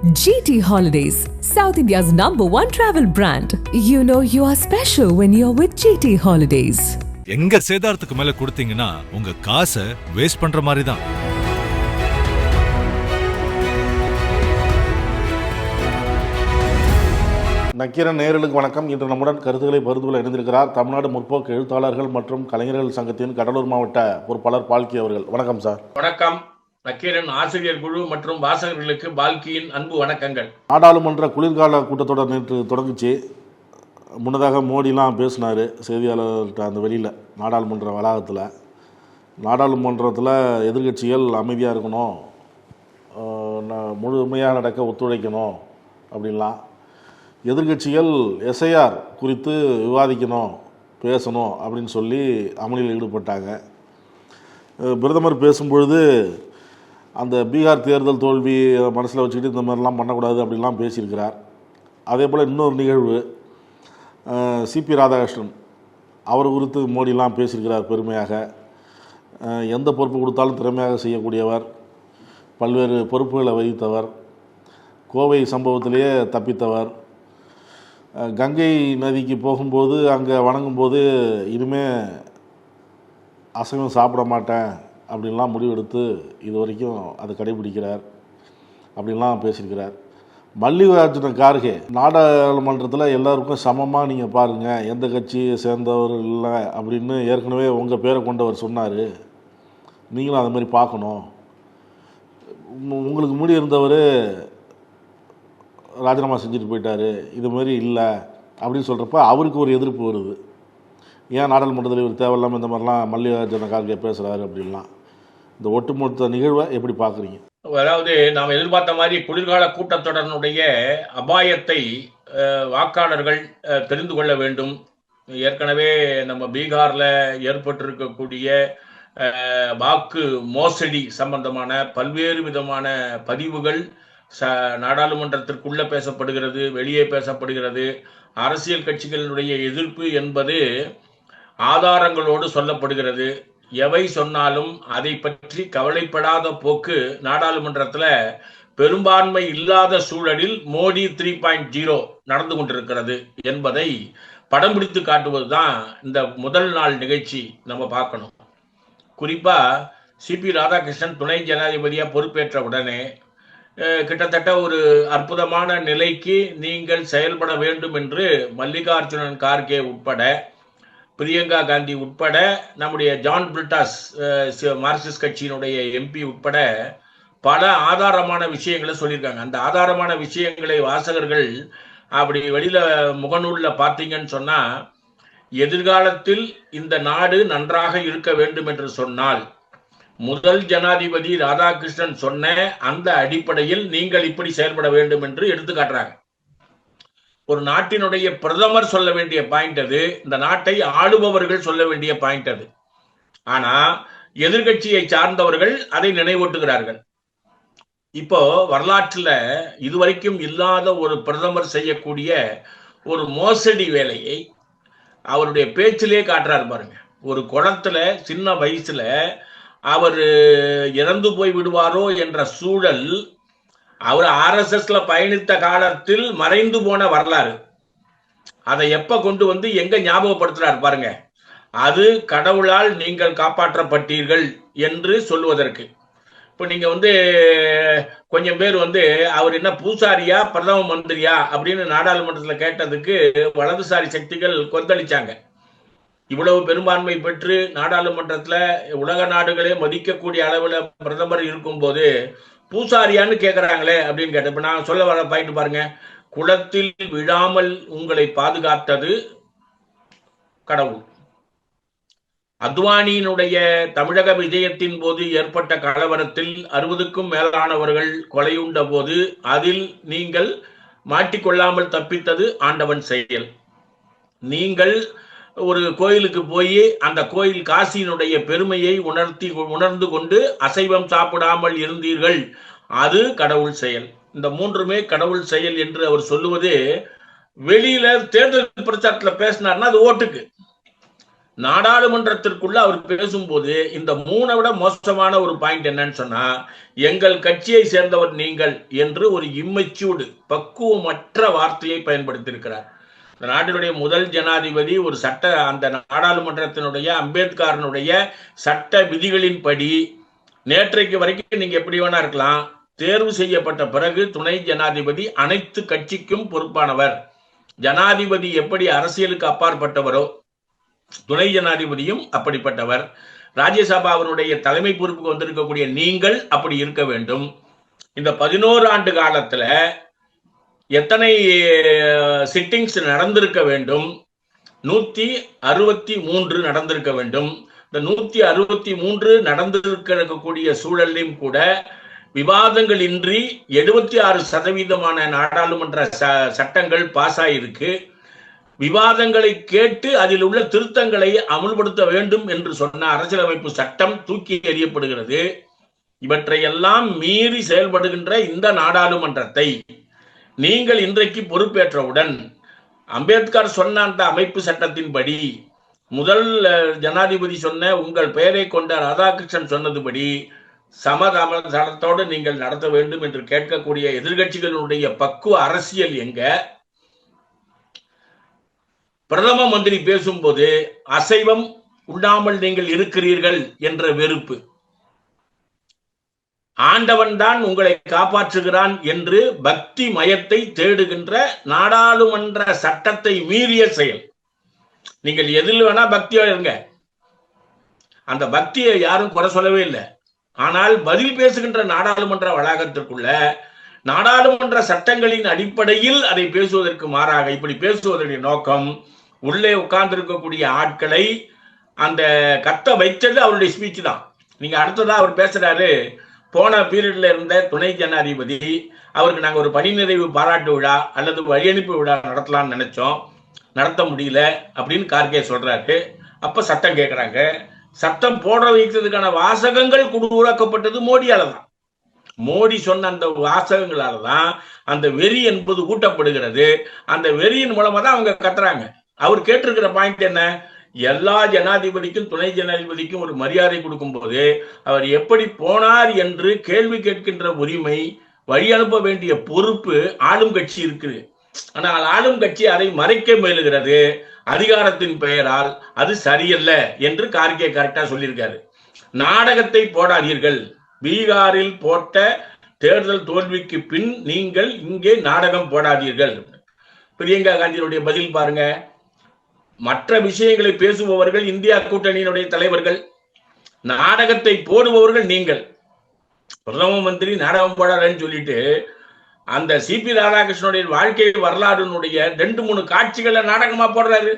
GT Holidays, South India's #1 travel brand. You know you are special when you're with GT Holidays. எங்க சேதாரத்துக்கு மேல கொடுத்தீங்கன்னா உங்க காசை waste பண்ற மாதிரி தான். நக்கீரன் நேயர்களுக்கு வணக்கம். இன்று நம்முடன் கருத்துக்களை பகிர்ந்துகொள்ள இணைந்திருக்கிறார் தமிழ்நாடு முற்போக்கு எழுத்தாளர்கள் மற்றும் கலைஞர்கள் சங்கத்தின் கடலூர் மாவட்ட பொறுப்பாளர் பால்கி அவர்கள். வணக்கம் சார். வணக்கம். நக்கீரன் ஆசிரியர் குழு மற்றும் வாசகர்களுக்கு பால்கியின் அன்பு வணக்கங்கள். நாடாளுமன்ற குளிர்கால கூட்டத்தொடர் நேற்று தொடங்குச்சு. முன்னதாக மோடிலாம் பேசினார் செய்தியாளர்கிட்ட அந்த வெளியில் நாடாளுமன்ற வளாகத்தில். நாடாளுமன்றத்தில் எதிர்கட்சிகள் அமைதியாக இருக்கணும், முழுமையாக நடக்க ஒத்துழைக்கணும் அப்படின்லாம். எதிர்கட்சிகள் எஸ்ஐஆர் குறித்து விவாதிக்கணும், பேசணும் அப்படின்னு சொல்லி அமளியில் ஈடுபட்டாங்க. பிரதமர் பேசும்பொழுது அந்த பீகார் தேர்தல் தோல்வி மனசில் வச்சுக்கிட்டு இந்த மாதிரிலாம் பண்ணக்கூடாது அப்படின்லாம் பேசியிருக்கிறார். அதே போல் இன்னொரு நிகழ்வு, சிபி ராதாகிருஷ்ணன் அவர் குறித்து மோடிலாம் பேசியிருக்கிறார் பெருமையாக. எந்த பொறுப்பு கொடுத்தாலும் திறமையாக செய்யக்கூடியவர், பல்வேறு பொறுப்புகளை வகித்தவர், கோவை சம்பவத்திலேயே தப்பித்தவர், கங்கை நதிக்கு போகும்போது அங்கே வணங்கும்போது இனிமேல் அசைவம் சாப்பிட மாட்டேன் அப்படின்லாம் முடிவெடுத்து இது வரைக்கும் அதை கடைபிடிக்கிறார் அப்படின்லாம் பேசியிருக்கிறார். மல்லிகார்ஜுன கார்கே நாடாளுமன்றத்தில் எல்லாருக்கும் சமமாக நீங்கள் பாருங்கள், எந்த கட்சியை சேர்ந்தவர் இல்லை அப்படின்னு ஏற்கனவே உங்கள் பேரை கொண்டவர் சொன்னார், நீங்களும் அது மாதிரி பார்க்கணும். உங்களுக்கு முடி இருந்தவர் ராஜினாமா செஞ்சுட்டு போயிட்டார், இது மாதிரி இல்லை அப்படின்னு சொல்கிறப்ப அவருக்கு ஒரு எதிர்ப்பு வருது. ஏன் நாடாளுமன்றத்தில் இவர் தேவையில்லாமல் இந்த மாதிரிலாம் மல்லிகார்ஜுன கார்கே பேசுகிறாரு அப்படின்லாம். இந்த ஒட்டுமொத்த நிகழ்வை எப்படி பார்க்குறீங்க? அதாவது நாம் எதிர்பார்த்த மாதிரி குளிர்கால கூட்டத்தொடரினுடைய அபாயத்தை வாக்காளர்கள் தெரிந்து கொள்ள வேண்டும். ஏற்கனவே நம்ம பீகாரில் ஏற்பட்டிருக்கக்கூடிய வாக்கு மோசடி சம்பந்தமான பல்வேறு விதமான பதிவுகள் நாடாளுமன்றத்திற்குள்ள பேசப்படுகிறது, வெளியே பேசப்படுகிறது. அரசியல் கட்சிகளுடைய எதிர்ப்பு என்பது ஆதாரங்களோடு சொல்லப்படுகிறது. எவை சொன்னாலும் அதை பற்றி கவலைப்படாத போக்கு நாடாளுமன்றத்தில் பெரும்பான்மை இல்லாத சூழலில் மோடி 3.0 நடந்து கொண்டிருக்கிறது என்பதை படம் பிடித்து காட்டுவதுதான் இந்த முதல் நாள் நிகழ்ச்சி நம்ம பார்க்கணும். குறிப்பா சிபி ராதாகிருஷ்ணன் துணை ஜனாதிபதியா பொறுப்பேற்ற உடனே கிட்டத்தட்ட ஒரு அற்புதமான நிலைக்கு நீங்கள் செயல்பட வேண்டும் என்று மல்லிகார்ஜுனன் கார்கே உட்பட, பிரியங்கா காந்தி உட்பட, நம்முடைய ஜான் பிரிட்டாஸ் மார்க்சிஸ்ட் கட்சியினுடைய எம்பி உட்பட பல ஆதாரமான விஷயங்களை சொல்லியிருக்காங்க. அந்த ஆதாரமான விஷயங்களை வாசகர்கள் அப்படி வெளியில முகநூல்ல பார்த்தீங்கன்னு சொன்னா, எதிர்காலத்தில் இந்த நாடு நன்றாக இருக்க வேண்டும் என்று சொன்னால் முதல் ஜனாதிபதி ராதாகிருஷ்ணன் சொன்ன அந்த அடிப்படையில் நீங்கள் இப்படி செயல்பட வேண்டும் என்று எடுத்து காட்டுறாங்க. ஒரு நாட்டினுடைய பிரதமர் சொல்ல வேண்டிய பாயிண்ட் அது, இந்த நாட்டை ஆளுபவர்கள் சொல்ல வேண்டிய பாயிண்ட் அது. ஆனா எதிர்கட்சியை சார்ந்தவர்கள் அதை நினைவூட்டுகிறார்கள். இப்போ வரலாற்றுல இதுவரைக்கும் இல்லாத ஒரு பிரதமர் செய்யக்கூடிய ஒரு மோசடி வேலையை அவருடைய பேச்சிலே காட்டுறாரு பாருங்க. ஒரு குளத்துல சின்ன வயசுல அவர் இறந்து போய் விடுவாரோ என்ற சூழல் அவர் RSSல பயணித்த காலத்தில் மறைந்து போன வரலாறு. அதை எப்ப கொண்டு வந்து எங்க ஞாபகப்படுத்துறாரு பாருங்க. அது கடவுளால் நீங்கள் காப்பாற்றப்பட்டீர்கள் என்று சொல்லுவதற்கு. இப்ப நீங்க கொஞ்சம் பேர் அவர் என்ன பூசாரியா பிரதம மந்திரியா அப்படின்னு நாடாளுமன்றத்துல கேட்டதுக்கு வலதுசாரி சக்திகள் கொந்தளிச்சாங்க. இவ்வளவு பெரும்பான்மை பெற்று நாடாளுமன்றத்துல உலக நாடுகளே மதிக்கக்கூடிய அளவுல பிரதமர் இருக்கும் போது பூசாரியான்னு கேட்கிறாங்களே அப்படின்னு கேட்ட. இப்ப நான் சொல்ல வர பாயிண்ட் பாருங்க. குளத்தில் விழாமல் உங்களை பாதுகாத்தது கடவுள். அத்வானியினுடைய தமிழக விஜயத்தின் போது ஏற்பட்ட கலவரத்தில் 60க்கும் மேலானவர்கள் கொலையுண்ட போது அதில் நீங்கள் மாட்டிக்கொள்ளாமல் தப்பித்தது ஆண்டவன் செயல். நீங்கள் ஒரு கோயிலுக்கு போய் அந்த கோயில் காசியினுடைய பெருமையை உணர்ந்து கொண்டு அசைவம் சாப்பிடாமல் இருந்தீர்கள், அது கடவுள் செயல். இந்த மூன்றுமே கடவுள் செயல் என்று அவர் சொல்லுவது வெளியில தேர்தல் பிரச்சாரத்துல பேசினார்னா அது ஓட்டுக்கு. நாடாளுமன்றத்திற்குள்ள அவர் பேசும்போது இந்த 3 விட மோசமான ஒரு பாயிண்ட் என்னன்னு சொன்னா, எங்கள் கட்சியை சேர்ந்தவர் நீங்கள் என்று ஒரு இம்மெச்சூர்டு பக்குவமற்ற வார்த்தையை பயன்படுத்தியிருக்கிறார். இந்த நாட்டினுடைய முதல் ஜனாதிபதி ஒரு அந்த நாடாளுமன்றத்தினுடைய அம்பேத்கரனுடைய சட்ட விதிகளின்படி நேற்றைக்கு வரைக்கும் நீங்க எப்படி வேணா இருக்கலாம், தேர்வு செய்யப்பட்ட பிறகு துணை ஜனாதிபதி அனைத்து கட்சிக்கும் பொறுப்பானவர். ஜனாதிபதி எப்படி அரசியலுக்கு அப்பாற்பட்டவரோ துணை ஜனாதிபதியும் அப்படிப்பட்டவர். ராஜ்யசபாவினுடைய தலைமை பொறுப்புக்கு வந்திருக்கக்கூடிய நீங்கள் அப்படி இருக்க வேண்டும். இந்த 11 ஆண்டு காலத்துல எத்தனை சிட்டிங்ஸ் நடந்திருக்க வேண்டும்? 163 நடந்திருக்க வேண்டும். இந்த 163 நடந்திருக்கக்கூடிய சூழலையும் கூட விவாதங்கள் இன்றி 76% நாடாளுமன்ற சட்டங்கள் பாஸ் ஆயிருக்கு. விவாதங்களை கேட்டு அதில் உள்ள திருத்தங்களை அமுல்படுத்த வேண்டும் என்று சொன்ன அரசியலமைப்பு சட்டம் தூக்கி எறியப்படுகிறது. இவற்றையெல்லாம் மீறி செயல்படுகின்ற இந்த நாடாளுமன்றத்தை நீங்கள் இன்றைக்கு பொறுப்பேற்றவுடன் அம்பேத்கர் சொன்ன அந்த அமைப்பு சட்டத்தின்படி, முதல் ஜனாதிபதி சொன்ன உங்கள் பெயரை கொண்ட ராதாகிருஷ்ணன் சொன்னதுபடி சமதளத்தோடு நீங்கள் நடத்த வேண்டும் என்று கேட்கக்கூடிய எதிர்கட்சிகளுடைய பக்குவ அரசியல் எங்க? பிரதம மந்திரி பேசும்போது அசைவம் உண்ணாமல் நீங்கள் இருக்கிறீர்கள் என்ற வெறுப்பு, ஆண்டவன் தான் உங்களை காப்பாற்றுகிறான் என்று பக்தி மயத்தை தேடுகின்ற நாடாளுமன்ற சட்டத்தை மீறிய செயல். நீங்கள் எதில் வேணா பக்தியா இருங்க, அந்த பக்தியை யாரும் குறை சொல்லவே இல்லை. ஆனால் பதில் பேசுகின்ற நாடாளுமன்ற வளாகத்திற்குள்ள நாடாளுமன்ற சட்டங்களின் அடிப்படையில் அதை பேசுவதற்கு மாறாக இப்படி பேசுவதற்கு நோக்கம் உள்ளே உட்கார்ந்து இருக்கக்கூடிய ஆட்களை அந்த கத்த வைத்தது அவருடைய ஸ்பீச் தான். நீங்க அடுத்ததா அவர் பேசுறாரு, போன பீரியட்ல இருந்த துணை ஜனாதிபதி அவருக்கு நாங்க ஒரு பணி நிறைவு பாராட்டு விழா அல்லது வழியனுப்பு விழா நடத்தலாம்னு நினைச்சோம், நடத்த முடியல அப்படின்னு கார்கே சொல்றாரு. அப்ப சட்டம் கேட்கிறாங்க. சட்டம் போட வைத்ததுக்கான வாசகங்கள் உருவாக்கப்பட்டது மோடியால தான். மோடி சொன்ன அந்த வாசகங்களால தான் அந்த வெறி என்பது ஊட்டப்படுகிறது. அந்த வெறியின் மூலமா தான் அவங்க கத்துறாங்க. அவர் கேட்டிருக்கிற பாயிண்ட் என்ன? எல்லா ஜனாதிபதிக்கும் துணை ஜனாதிபதிக்கும் ஒரு மரியாதை கொடுக்கும் போது அவர் எப்படி போனார் என்று கேள்வி கேட்கின்ற உரிமை, வழி அனுப்ப வேண்டிய பொறுப்பு ஆளும் கட்சி இருக்குது. ஆனால் ஆளும் கட்சி அதை மறைக்க முயலுகிறது அதிகாரத்தின் பெயரால். அது சரியல்ல என்று கார்கே கரெக்டா சொல்லியிருக்காரு. நாடகத்தை போடாதீர்கள். பீகாரில் போட்ட தேர்தல் தோல்விக்கு பின் நீங்கள் இங்கே நாடகம் போடாதீர்கள். பிரியங்கா காந்தியினுடைய பதில் பாருங்க. மற்ற விஷயங்களை பேசுபவர்கள் இந்தியா கூட்டணியினுடைய தலைவர்கள், நாடகத்தை போடுபவர்கள் நீங்கள். பிரதம மந்திரி நாடகம் போடாதுன்னு சொல்லிட்டு அந்த சிபி ராதாகிருஷ்ணனுடைய வாழ்க்கை வரலாறுனுடைய 2-3 காட்சிகளை நாடகமா போடுறாரு.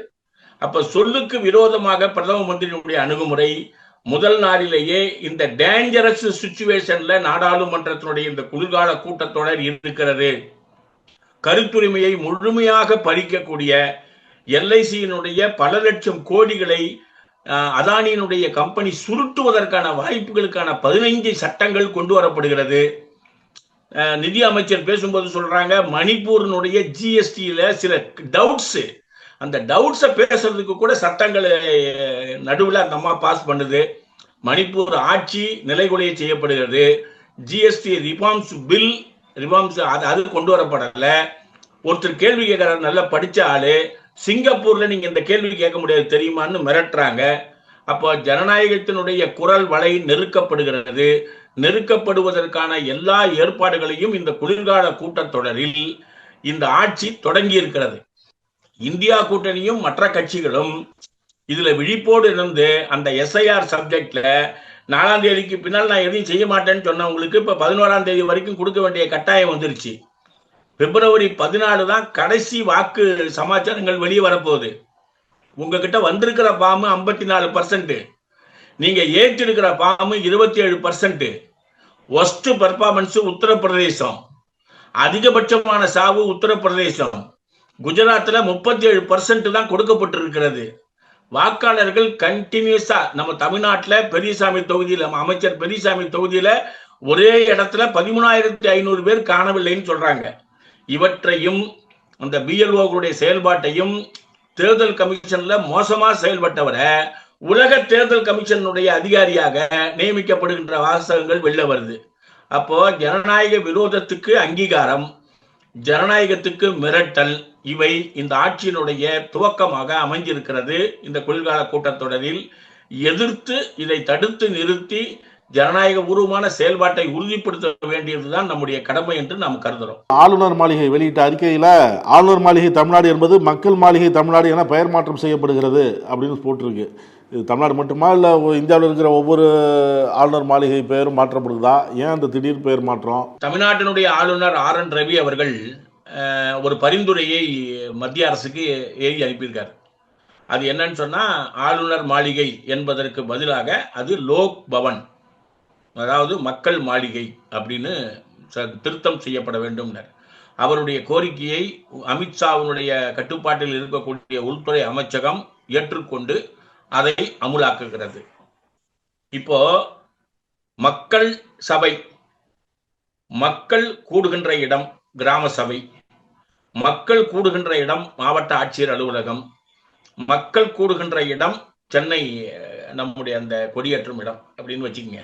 அப்ப சொல்லுக்கு விரோதமாக பிரதம மந்திரியினுடைய அணுகுமுறை முதல் நாளிலேயே இந்த டேஞ்சரஸ் சிச்சுவேஷன்ல நாடாளுமன்றத்தினுடைய இந்த குளிர்கால கூட்டத்தொடர் இருக்கிறது. கருத்துரிமையை முழுமையாக பறிக்கக்கூடிய எல்ஐசியினுடைய பல லட்சம் கோடிகளை அதானியினுடைய கம்பெனி சுருட்டுவதற்கான வாய்ப்புகளுக்கான 15 சட்டங்கள் கொண்டு வரப்படுகிறது. நிதி அமைச்சர் பேசும்போது சொல்றாங்க, மணிப்பூரினுடைய ஜிஎஸ்டியில சில டவுட்ஸ், அந்த டவுட்ஸை பேசுறதுக்கு கூட சட்டங்களை நடுவில் அந்த அம்மா பாஸ் பண்ணுது. மணிப்பூர் ஆட்சி நிலைகுலைய செய்யப்படுகிறது. ஜிஎஸ்டி ரிஃபார்ம்ஸ் பில் அது கொண்டு வரப்படல. ஒருத்தர் கேள்வி கேட்கிறார், நல்லா படிச்ச ஆளு, சிங்கப்பூர்ல நீங்க இந்த கேள்வி கேட்க முடியாது தெரியுமான்னு மிரட்டுறாங்க. அப்போ ஜனநாயகத்தினுடைய குரல் வலை நெருக்கப்படுகிறது. நெருக்கப்படுவதற்கான எல்லா ஏற்பாடுகளையும் இந்த குளிர்கால கூட்டத்தொடரில் இந்த ஆட்சி தொடங்கி இருக்கிறது. இந்தியா கூட்டணியும் மற்ற கட்சிகளும் இதுல விழிப்போடு இருந்து அந்த எஸ்ஐஆர் சப்ஜெக்ட்ல 4ஆம் தேதிக்கு பின்னால் நான் எதையும் செய்ய மாட்டேன்னு சொன்னவங்களுக்கு இப்ப 11ஆம் தேதி வரைக்கும் கொடுக்க வேண்டிய கட்டாயம் வந்துருச்சு. பிப்ரவரி 14 தான் கடைசி வாக்கு சமாச்சாரங்கள் வெளியே வரப்போகுது. உங்ககிட்ட வந்திருக்கிற பாம்பு 54%, நீங்க ஏற்றிருக்கிற பாம்பு 27%. ஒஸ்ட் பெர்ஃபார்மன்ஸ் உத்தரப்பிரதேசம், அதிகபட்சமான சாவு உத்தரப்பிரதேசம். குஜராத்ல 37% தான் கொடுக்கப்பட்டிருக்கிறது. வாக்காளர்கள் கண்டினியூஸா நம்ம தமிழ்நாட்டில் பெரியசாமி தொகுதியில், அமைச்சர் பெரியசாமி தொகுதியில ஒரே இடத்துல 13,500 பேர் காணவில்லைன்னு சொல்றாங்க. இவற்றையும் அந்த பிஎல்ஓக்களுடைய செயல்பாட்டையும் தேர்தல் கமிஷன்ல மோசமா செயல்பட்டவரை உலக தேர்தல் கமிஷனுடைய அதிகாரியாக நியமிக்கப்படுகின்ற வாசகங்கள் வெளில வருது. அப்போ ஜனநாயக விரோதத்துக்கு அங்கீகாரம், ஜனநாயகத்துக்கு மிரட்டல், இவை இந்த ஆட்சியினுடைய துவக்கமாக அமைஞ்சிருக்கிறது. இந்த குளிர்கால கூட்டத்தொடரில் எதிர்த்து இதை தடுத்து நிறுத்தி ஜனநாயக பூர்வமான செயல்பாட்டை உறுதிப்படுத்த வேண்டியதுதான் நம்முடைய கடமை என்று நாம் கருதுகிறோம். ஆளுநர் மாளிகை வெளியிட்ட அறிக்கையில் ஆளுநர் மாளிகை தமிழ்நாடு என்பது மக்கள் மாளிகை தமிழ்நாடு என பெயர் மாற்றம் செய்யப்படுகிறது அப்படின்னு போட்டிருக்கு. இது தமிழ்நாடு மட்டுமா இல்லை இந்தியாவில் இருக்கிற ஒவ்வொரு ஆளுநர் மாளிகை பெயரும் மாற்றப்படுதா? ஏன் அந்த திடீர் பெயர் மாற்றம்? தமிழ்நாட்டினுடைய ஆளுநர் RN ரவி அவர்கள் ஒரு பரிந்துரையை மத்திய அரசுக்கு எழுதி அனுப்பியிருக்காரு. அது என்னன்னு சொன்னா, ஆளுநர் மாளிகை என்பதற்கு பதிலாக அது லோக் பவன், அதாவது மக்கள் மாளிகை அப்படின்னு திருத்தம் செய்யப்பட வேண்டும். அவருடைய கோரிக்கையை அமித்ஷாவினுடைய கட்டுப்பாட்டில் இருக்கக்கூடிய உள்துறை அமைச்சகம் ஏற்றுக்கொண்டு அதை அமுலாக்குகிறது. இப்போ மக்கள் சபை, மக்கள் கூடுகின்ற இடம் கிராம சபை, மக்கள் கூடுகின்ற இடம் மாவட்ட ஆட்சியர் அலுவலகம், மக்கள் கூடுகின்ற இடம் சென்னை நம்முடைய அந்த கொடியேற்றும் இடம் அப்படின்னு வச்சுக்கோங்க.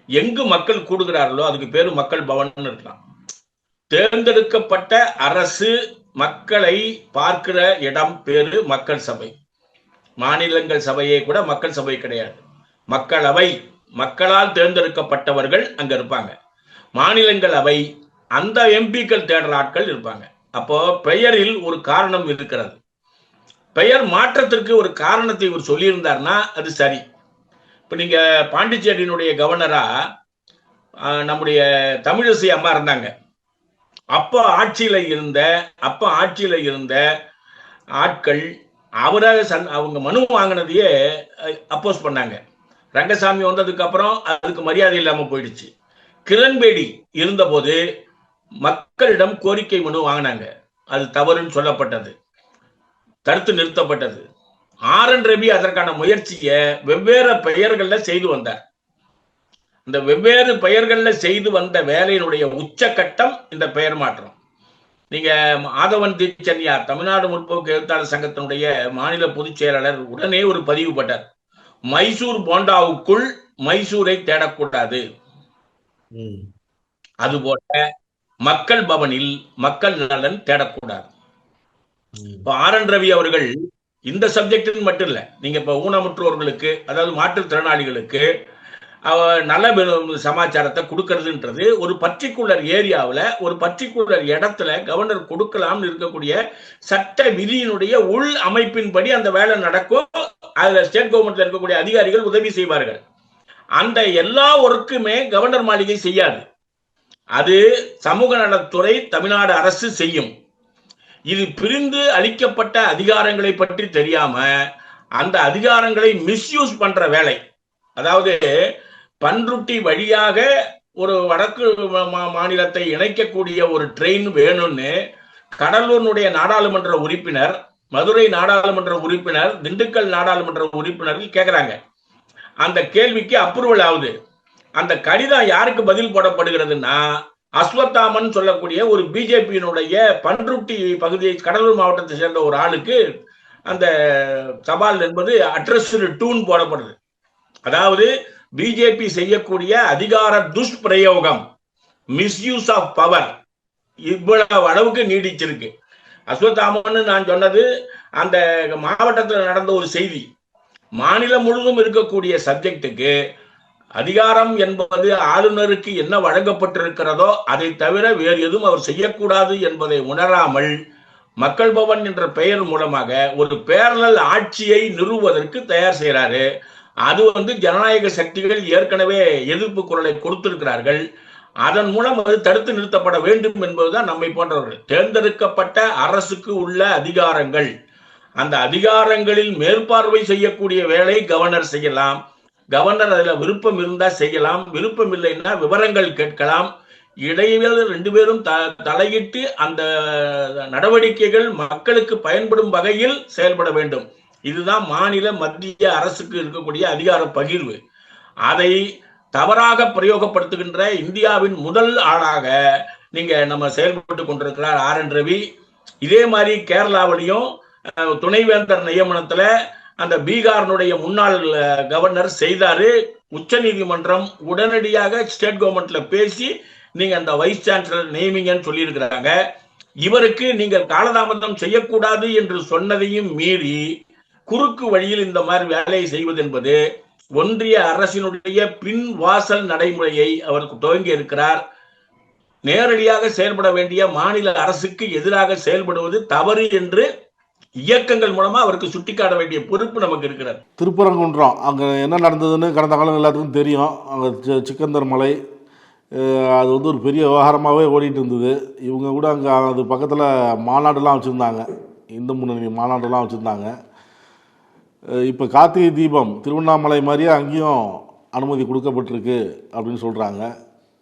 எங்கு மக்கள் கூடுகிறார்களோ அதுக்கு பேரு மக்கள் பவன் இருக்கலாம். தேர்ந்தெடுக்கப்பட்ட அரசு மக்களை பார்க்கிற இடம் பேரு மக்கள் சபை. மாநிலங்கள் சபையே கூட மக்கள் சபை கிடையாது, மக்களவை. மக்களால் தேர்ந்தெடுக்கப்பட்டவர்கள் அங்க இருப்பாங்க. மாநிலங்கள் அவை, அந்த எம்பிக்கள் தேடுற ஆட்கள் இருப்பாங்க. அப்போ பெயரில் ஒரு காரணம் இருக்கிறது. பெயர் மாற்றத்திற்கு ஒரு காரணத்தை இவர் சொல்லியிருந்தார்னா அது சரி. இப்ப நீங்க பாண்டிச்சேரியினுடைய கவர்னரா நம்முடைய தமிழிசை அம்மா இருந்தாங்க. அப்ப ஆட்சியில இருந்த ஆட்கள் அவங்க மனு வாங்கினதையே அப்போஸ் பண்ணாங்க. ரங்கசாமி வந்ததுக்கு அப்புறம் அதுக்கு மரியாதை இல்லாம போயிடுச்சு. கிரண்பேடி இருந்தபோது மக்களிடம் கோரிக்கை மனு வாங்கினாங்க, அது தவறுன்னு சொல்லப்பட்டது, தடுத்து நிறுத்தப்பட்டது. RN ரவி அதற்கான முயற்சியை வெவ்வேறு பெயர்கள்ல செய்து வந்தார். இந்த வெவ்வேறு பெயர்கள்ல செய்து வந்த வேலையினுடைய உச்சகட்டம் இந்த பெயர் மாற்றம். நீங்க ஆதவன் தீட்சன்யா, தமிழ்நாடு முற்போக்கு எழுத்தாளர் சங்கத்தினுடைய மாநில பொதுச் செயலாளர், உடனே ஒரு பதிவு பட்டார், மைசூர் போண்டாவுக்குள் மைசூரை தேடக்கூடாது. அதுபோல மக்கள் பவனில் மக்கள் நலன் தேடக்கூடாது. இப்ப RN ரவி அவர்கள் இந்த சப்ஜெக்ட் மட்டும் இல்ல, நீங்க இப்ப ஊனமுற்றோர்களுக்கு, அதாவது மாற்றுத்திறனாளிகளுக்கு நல்ல சமாச்சாரத்தை கொடுக்கறதுன்றது ஒரு பர்டிகுலர் ஏரியாவில் ஒரு பர்டிகுலர் இடத்துல கவர்னர் கொடுக்கலாம்னு இருக்கக்கூடிய சட்ட விதியினுடைய உள் அமைப்பின்படி அந்த வேலை நடக்கும். அதுல ஸ்டேட் கவர்மெண்ட்ல இருக்கக்கூடிய அதிகாரிகள் உதவி செய்வார்கள். அந்த எல்லா ஒர்க்குமே கவர்னர் மாளிகை செய்யாது, அது சமூக நலத்துறை தமிழ்நாடு அரசு செய்யும். இது பிரிந்து அளிக்கப்பட்ட அதிகாரங்களை பற்றி தெரியாம அந்த அதிகாரங்களை மிஸ்யூஸ் பண்ற வேலை, அதாவது பன்ருட்டி வழியாக ஒரு வடக்கு மாநிலத்தை இணைக்கக்கூடிய ஒரு ட்ரெயின் வேணும்னு கடலூரினுடைய நாடாளுமன்ற உறுப்பினர், மதுரை நாடாளுமன்ற உறுப்பினர், திண்டுக்கல் நாடாளுமன்ற உறுப்பினர்கள் கேட்கிறாங்க. அந்த கேள்விக்கு அப்ரூவல் ஆகுது. அந்த கடிதம் யாருக்கு பதில் போடப்படுகிறதுனா, அஸ்வத்தாமன் சொல்லக்கூடிய ஒரு பிஜேபியினுடைய பன்ருட்டி பகுதியை கடலூர் மாவட்டத்தை சேர்ந்த ஒரு ஆளுக்கு அந்த தபால் என்பது அட்ரஸ்டு டூன் போடப்படுது. அதாவது பிஜேபி செய்யக்கூடிய அதிகார துஷ்பிரயோகம், மிஸ்யூஸ் ஆஃப் பவர் இவ்வளவு அளவுக்கு நீடிச்சிருக்கு. அஸ்வத்தாமன் நான் சொன்னது அந்த மாவட்டத்தில் நடந்த ஒரு செய்தி. மாநிலம் முழுவதும் இருக்கக்கூடிய சப்ஜெக்டுக்கு அதிகாரம் என்பது ஆளுநருக்கு என்ன வழங்கப்பட்டிருக்கிறதோ அதை தவிர வேறு எதுவும் அவர் செய்யக்கூடாது என்பதை உணராமல் மக்கள் பவன் என்ற பெயர் மூலமாக ஒரு பேரலல் ஆட்சியை நிறுவுவதற்கு தயார் செய்கிறாரு. அது ஜனநாயக சக்திகள் ஏற்கனவே எதிர்ப்பு குரலை கொடுத்திருக்கிறார்கள். அதன் மூலம் அது தடுத்து நிறுத்தப்பட வேண்டும் என்பதுதான் நம்மை போன்றவர்கள். தேர்ந்தெடுக்கப்பட்ட அரசுக்கு உள்ள அதிகாரங்கள், அந்த அதிகாரங்களில் மேற்பார்வை செய்யக்கூடிய வேலை கவர்னர் செய்யலாம். கவர்னர் அதுல விருப்பம் இருந்தா செய்யலாம், விருப்பம் இல்லைன்னா விவரங்கள் கேட்கலாம். இடையில் ரெண்டு பேரும் தலையிட்டு அந்த நடவடிக்கைகள் மக்களுக்கு பயன்படும் வகையில் செயல்பட வேண்டும். இதுதான் மாநில மத்திய அரசுக்கு இருக்கக்கூடிய அதிகார பகிர்வு. அதை தவறாக பிரயோகப்படுத்துகின்ற இந்தியாவின் முதல் ஆளாக நீங்க நம்ம செயல்பட்டு கொண்டிருக்கிறார் RN ரவி. இதே மாதிரி கேரளாவிலையும் துணைவேந்தர் நியமனத்துல அந்த பீகாரினுடைய முன்னாள் கவர்னர் செய்தாரு. உச்ச நீதிமன்றம் உடனடியாக ஸ்டேட் கவர்மெண்ட்ல பேசி நீங்க அந்த வைஸ் சான்சலர் நியமிங்கன்னு சொல்லி இருக்கிறாங்க. இவருக்கு நீங்கள் காலதாமதம் செய்யக்கூடாது என்று சொன்னதையும் மீறி குறுக்கு வழியில் இந்த மாதிரி வேலையை செய்வது என்பது ஒன்றிய அரசினுடைய பின் வாசல் நடைமுறையை அவர் துவங்கி இருக்கிறார். நேரடியாக செயல்பட வேண்டிய மாநில அரசுக்கு எதிராக செயல்படுவது தவறு என்று இயக்கங்கள் மூலமா அவருக்கு சுட்டிக்காட்ட வேண்டிய பொறுப்பு நமக்கு இருக்கிறது. திருப்பரங்குன்றம் அங்கே என்ன நடந்ததுன்னு கடந்த காலம் எல்லாத்துக்கும் தெரியும். அங்கே சிக்கந்தர் மலை அது வந்து ஒரு பெரிய விவகாரமாகவே ஓடிட்டு இருந்தது. இவங்க கூட அங்கே அது பக்கத்தில் மாநாடுலாம் வச்சுருந்தாங்க, இந்து முன்னணி மாநாடுலாம் வச்சுருந்தாங்க. இப்போ கார்த்திகை தீபம் திருவண்ணாமலை மாதிரியே அங்கேயும் அனுமதி கொடுக்கப்பட்டிருக்கு அப்படின்னு சொல்கிறாங்க.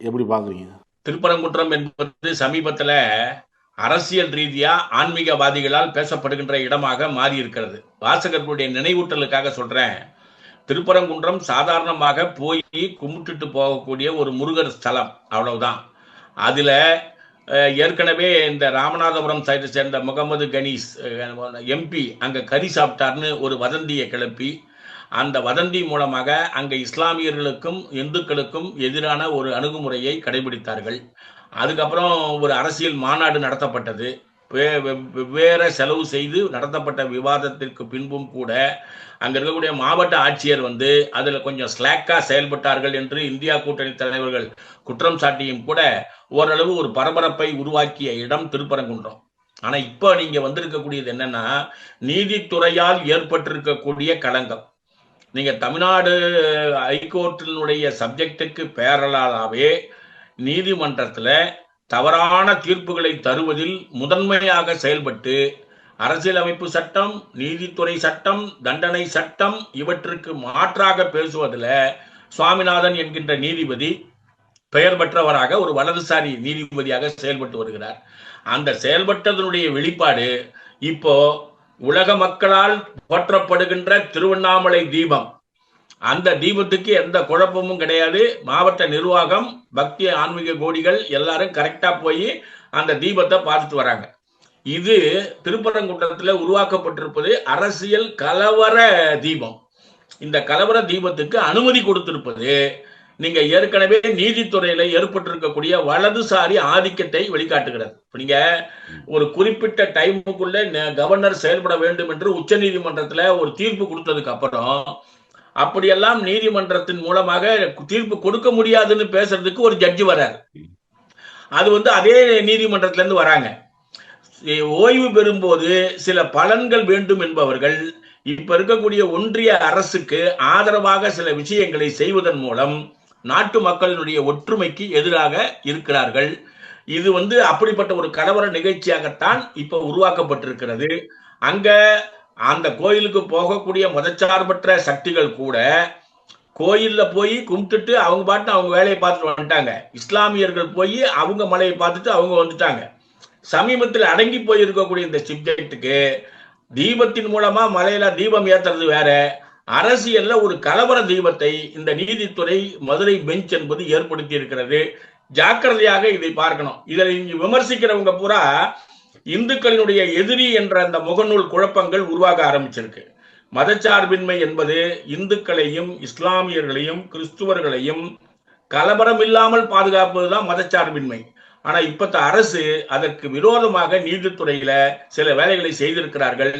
எப்படி பார்க்குறீங்க? திருப்பரங்குன்றம் என்பது சமீபத்தில் அரசியல் ரீதியா ஆன்மீகவாதிகளால் பேசப்படுகின்ற இடமாக மாறி இருக்கிறது. வாசகர்களுடைய நினைவூட்டலுக்காக சொல்றேன். திருப்பரங்குன்றம் சாதாரணமாக போய் கும்பிட்டுட்டு போகக்கூடிய ஒரு முருகர் ஸ்தலம், அவ்வளவுதான். அதுல ஏற்கனவே இந்த ராமநாதபுரம் சைடை சேர்ந்த முகமது கணீஸ் எம்பி அங்க கறி சாப்பிட்டார்னு ஒரு வதந்தியை கிளப்பி அந்த வதந்தி மூலமாக அங்க இஸ்லாமியர்களுக்கும் இந்துக்களுக்கும் எதிரான ஒரு அணுகுமுறையை கடைபிடித்தார்கள். அதுக்கப்புறம் ஒரு அரசியல் மாநாடு நடத்தப்பட்டது. வெவ்வேறு செலவு செய்து நடத்தப்பட்ட விவாதத்திற்கு பின்பும் கூட அங்க இருக்கக்கூடிய மாவட்ட ஆட்சியர் அதுல கொஞ்சம் ஸ்லாக்கா செயல்பட்டார்கள் என்று இந்தியா கூட்டணி தலைவர்கள் குற்றம் சாட்டியும் கூட ஓரளவு ஒரு பரபரப்பை உருவாக்கிய இடம் திருப்பரங்குன்றம். ஆனா இப்ப நீங்க வந்திருக்கக்கூடியது என்னன்னா, நீதித்துறையால் ஏற்பட்டிருக்கக்கூடிய களங்கம். நீங்க தமிழ்நாடு ஹைகோர்ட்டினுடைய சப்ஜெக்டுக்கு பேரலாவே நீதிமன்றத்துல தவறான தீர்ப்புகளை தருவதில் முதன்மையாக செயல்பட்டு அரசியலமைப்பு சட்டம், நீதித்துறை சட்டம், தண்டனை சட்டம் இவற்றுக்கு மாற்றாக பேசுவதில் சுவாமிநாதன் என்கின்ற நீதிபதி பெயர் பெற்றவராக ஒரு வலதுசாரி நீதிபதியாக செயல்பட்டு வருகிறார். அந்த செயல்பட்டதனுடைய வெளிப்பாடு இப்போ உலக மக்களால் போற்றப்படுகின்ற திருவண்ணாமலை தீபம். அந்த தீபத்துக்கு எந்த குழப்பமும் கிடையாது. மாவட்ட நிர்வாகம், பக்தி ஆன்மீக கோடிகள் எல்லாரும் கரெக்டா போய் அந்த தீபத்தை பார்த்துட்டு வராங்க. இது திருப்பரங்குன்றத்தில் உருவாக்கப்பட்டிருப்பது அரசியல் கலவர தீபம். இந்த கலவர தீபத்துக்கு அனுமதி கொடுத்திருப்பது நீங்க ஏற்கனவே நீதித்துறையில ஏற்பட்டிருக்கக்கூடிய வலதுசாரி ஆதிக்கத்தை வெளிக்காட்டுகிறது. நீங்க ஒரு குறிப்பிட்ட டைமுக்குள்ள கவர்னர் செயல்பட வேண்டும் என்று உச்ச நீதிமன்றத்துல ஒரு தீர்ப்பு கொடுத்ததுக்கு அப்புறம் அப்படியெல்லாம் நீதிமன்றத்தின் மூலமாக தீர்ப்பு கொடுக்க முடியாதுன்னு பேசுறதுக்கு ஒரு ஜட்ஜி வர்றாரு. அது அதே நீதிமன்றத்துல இருந்து வராங்க. ஓய்வு பெறும்போது சில பலன்கள் வேண்டும் என்பவர்கள் இப்ப இருக்கக்கூடிய ஒன்றிய அரசுக்கு ஆதரவாக சில விஷயங்களை செய்வதன் மூலம் நாட்டு மக்களினுடைய ஒற்றுமைக்கு எதிராக இருக்கிறார்கள். இது அப்படிப்பட்ட ஒரு கலவர நிகழ்ச்சியாகத்தான் இப்ப உருவாக்கப்பட்டிருக்கிறது. அங்க அந்த கோயிலுக்கு போகக்கூடிய மதச்சார்பற்ற சக்திகள் கூட கோயில்ல போய் கும்பிட்டுட்டு அவங்க பாட்டு அவங்க வேலையை பார்த்துட்டு வந்துட்டாங்க. இஸ்லாமியர்கள் போய் அவங்க மலையை பார்த்துட்டு அவங்க வந்துட்டாங்க. சமீபத்தில் அடங்கி போயிருக்கக்கூடிய இந்த சப்ஜெக்டுக்கு தீபத்தின் மூலமா மலையில தீபம் ஏத்துறது வேற, அரசியல்ல ஒரு கலவர தீபத்தை இந்த நீதித்துறை மதுரை பெஞ்ச் என்பது ஏற்படுத்தி இருக்கிறது. ஜாக்கிரதையாக இதை பார்க்கணும். இதில் விமர்சிக்கிறவங்க பூரா இந்துக்களினுடைய எதிரி என்ற அந்த முகநூல் குழப்பங்கள் உருவாக ஆரம்பிச்சிருக்கு. மதச்சார்பின்மை என்பது இந்துக்களையும் இஸ்லாமியர்களையும் கிறிஸ்துவர்களையும் கலவரம் இல்லாமல் பாதுகாப்பதுதான் மதச்சார்பின்மை. ஆனா இப்பத்த அரசு அதற்கு விரோதமாக நீதித்துறையில சில வேலைகளை செய்திருக்கிறார்கள்.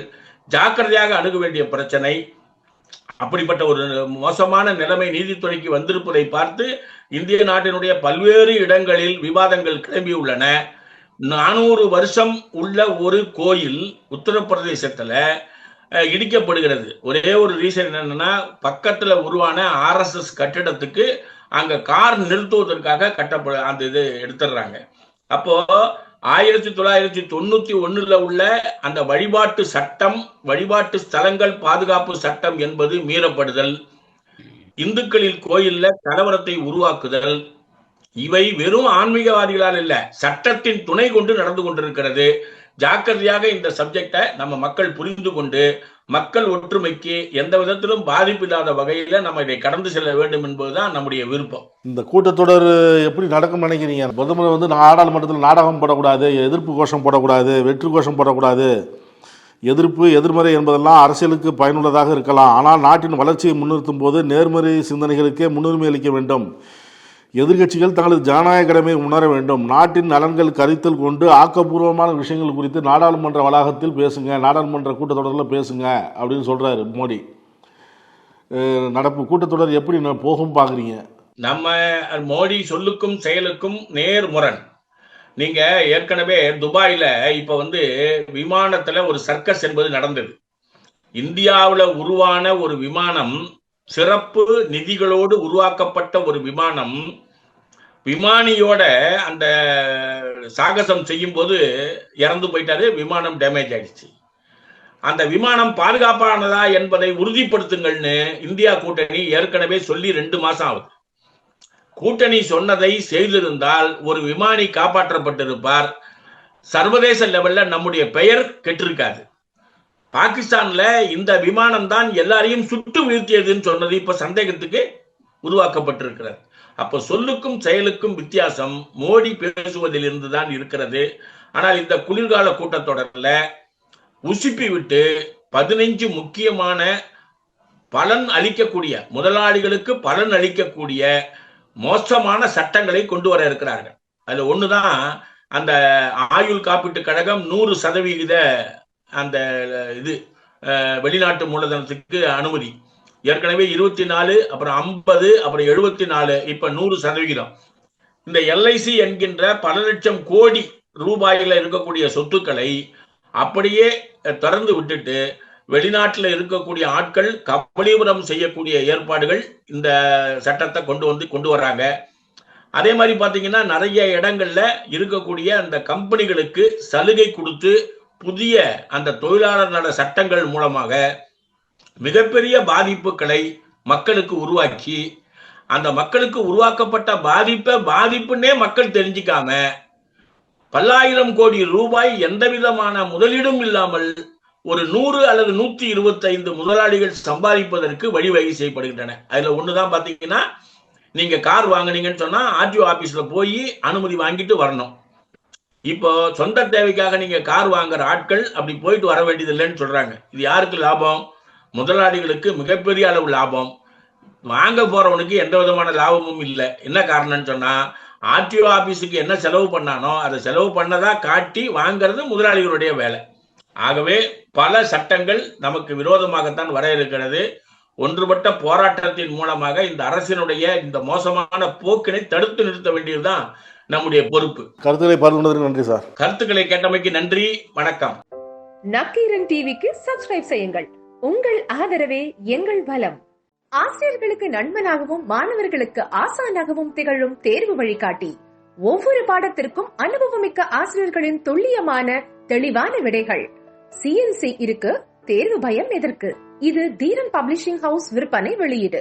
ஜாக்கிரதையாக அணுக வேண்டிய பிரச்சனை. அப்படிப்பட்ட ஒரு மோசமான நிலைமை நீதித்துறைக்கு வந்திருப்பதை பார்த்து இந்திய நாட்டினுடைய பல்வேறு இடங்களில் விவாதங்கள் கிளம்பியுள்ளன. 400 வருஷம் உள்ள ஒரு கோயில் உத்தரப்பிரதேசத்துல இடிக்கப்படுகிறது. ஒரே ஒரு ரீசன் என்னன்னா, பக்கத்துல உருவான RSS கட்டிடத்துக்கு அங்க கார் நிறுத்துவதற்காக அந்த இது எடுத்துடுறாங்க. அப்போ 1991 உள்ள அந்த வழிபாட்டு சட்டம், வழிபாட்டு ஸ்தலங்கள் பாதுகாப்பு சட்டம் என்பது மீறப்படுதல், இந்துக்களில் கோயில்ல கலவரத்தை உருவாக்குதல், இவை வெறும் ஆன்மீகவாதிகளால் இல்ல, சட்டத்தின் துணை கொண்டு நடந்து கொண்டிருக்கிறது. ஜாக்கிரதையாக இந்த சப்ஜெக்டை நம்ம மக்கள் புரிந்து கொண்டு மக்கள் ஒற்றுமைக்கு எந்த விதத்திலும் பாதிப்பு இல்லாத வகையில நம்ம இதை கடந்து செல்ல வேண்டும் என்பதுதான் நம்முடைய விருப்பம். இந்த கூட்டத்தொடர் எப்படி நடக்கும் நினைக்கிறீங்க? பிரதமர் நாடாளுமன்றத்தில் நாடகம் போடக்கூடாது, எதிர்ப்பு கோஷம் போடக்கூடாது, வெற்றி கோஷம் போடக்கூடாது, எதிர்ப்பு எதிர்மறை என்பதெல்லாம் அரசியலுக்கு பயனுள்ளதாக இருக்கலாம். ஆனால் நாட்டின் வளர்ச்சியை முன்னிறுத்தும் போது நேர்மறை சிந்தனைகளுக்கே முன்னுரிமை அளிக்க வேண்டும். எதிர்க்கட்சிகள் தங்களது ஜனநாயக கடமையை உணர வேண்டும். நாட்டின் நலன்கள் கருத்தில் கொண்டு ஆக்கப்பூர்வமான விஷயங்கள் குறித்து நாடாளுமன்ற வளாகத்தில் பேசுங்க, நாடாளுமன்ற கூட்டத்தொடரில் பேசுங்க அப்படின்னு சொல்கிறாரு மோடி. நடப்பு கூட்டத்தொடர் எப்படி போகும் பார்க்குறீங்க? நம்ம மோடி சொல்லுக்கும் செயலுக்கும் நேர்முரண். நீங்க ஏற்கனவே துபாயில இப்ப விமானத்துல ஒரு சர்க்கஸ் என்பது நடந்தது. இந்தியாவில் உருவான ஒரு விமானம், சிறப்பு நிதிகளோடு உருவாக்கப்பட்ட ஒரு விமானம், விமானியோட அந்த சாகசம் செய்யும் போது இறந்து போயிட்டாரு. விமானம் டேமேஜ் ஆயிடுச்சு. அந்த விமானம் பாதுகாப்பானதா என்பதை உறுதிப்படுத்துங்கள்னு இந்தியா கூட்டணி ஏற்கனவே சொல்லி 2 மாசம் ஆகுது. கூட்டணி சொன்னதை செய்திருந்தால் ஒரு விமானி காப்பாற்றப்பட்டிருப்பார். சர்வதேச லெவல்ல நம்முடைய பெயர் கெட்டிருக்காது. பாகிஸ்தான்ல இந்த விமானம் தான் எல்லாரையும் சுட்டு வீழ்த்தியதுன்னு சொன்னது இப்ப சந்தேகத்துக்கு உருவாக்கப்பட்டிருக்கிறது. அப்ப சொல்லுக்கும் செயலுக்கும் வித்தியாசம் மோடி பேசுவதில் இருந்துதான் இருக்கிறது. ஆனால் இந்த குளிர்கால கூட்டத்தொடர்ல உசுப்பி விட்டு 15 முக்கியமான பலன் அளிக்கக்கூடிய, முதலாளிகளுக்கு பலன் அளிக்கக்கூடிய மோசமான சட்டங்களை கொண்டு வர இருக்கிறார்கள். அதுல ஒண்ணுதான் அந்த ஆயுள் காப்பீட்டு கழகம் 100% அந்த வெளிநாட்டு மூலதனத்துக்கு அனுமதி. ஏற்கனவே 24, அப்புறம் 50, அப்புறம் 74, இப்ப 100%. இந்த எல்ஐசி என்கின்ற பல லட்சம் கோடி ரூபாயில இருக்கக்கூடிய சொத்துக்களை அப்படியே திறந்து விட்டுட்டு வெளிநாட்டில் இருக்கக்கூடிய ஆட்கள் கபலீபுரம் செய்யக்கூடிய ஏற்பாடுகள் இந்த சட்டத்தை கொண்டு வர்றாங்க. அதே மாதிரி பாத்தீங்கன்னா நிறைய இடங்கள்ல இருக்கக்கூடிய அந்த கம்பெனிகளுக்கு சலுகை கொடுத்து புதிய அந்த தொழிலாளர் நல சட்டங்கள் மூலமாக மிகப்பெரிய பாதிப்புகளை மக்களுக்கு உருவாக்கி, அந்த மக்களுக்கு உருவாக்கப்பட்ட பாதிப்புன்னே மக்கள் தெரிஞ்சிக்காம பல்லாயிரம் கோடி ரூபாய் எந்த விதமான முதலீடும் இல்லாமல் ஒரு 100 அல்லது 125 முதலாளிகள் சம்பாதிப்பதற்கு வழிவகை செய்யப்படுகின்றன. அதுல ஒண்ணுதான் பாத்தீங்கன்னா, நீங்க கார் வாங்கினீங்கன்னு சொன்னா ஆர்டிஓ ஆபீஸ்ல போய் அனுமதி வாங்கிட்டு வரணும். இப்போ சொந்த தேவைக்காக நீங்க கார் வாங்குற ஆட்கள் அப்படி போயிட்டு வர வேண்டியது இல்லைன்னு சொல்றாங்க. இது யாருக்கு லாபம்? முதலாளிகளுக்கு மிகப்பெரிய அளவு லாபம். வாங்க போறவனுக்கு எந்த விதமான லாபமும் இல்லை. என்ன காரணம்னு சொன்னா, ஆர்டிஓ ஆபீஸுக்கு என்ன செலவு பண்ணானோ அதை செலவு பண்ணதா காட்டி வாங்கிறது முதலாளிகளுடைய வேலை. ஆகவே பல சட்டங்கள் நமக்கு விரோதமாகத்தான் வர இருக்கிறது. ஒன்றுபட்ட போராட்டத்தின் மூலமாக இந்த அரசினுடைய இந்த மோசமான போக்கினை தடுத்து நிறுத்த வேண்டியதுதான் நம்முடைய பொறுப்பு. கருத்துக்களை பார்த்து நன்றி சார். கருத்துக்களை கேட்டமைக்கு நன்றி. வணக்கம். நக்கீரன் டிவிக்கு சப்ஸ்கிரைப் செய்யுங்கள். உங்கள் ஆதரவே எங்கள் பலம். ஆசிரியர்களுக்கு நண்பனாகவும் மாணவர்களுக்கு ஆசானாகவும் திகழும் தேர்வு வழிகாட்டி. ஒவ்வொரு பாடத்திற்கும் அனுபவமிக்க ஆசிரியர்களின் துல்லியமான தெளிவான விடைகள். CNC இருக்கு, தேர்வு பயம் எதற்கு? இது தீரன் பப்ளிஷிங் ஹவுஸ் விற்பனை வெளியீடு.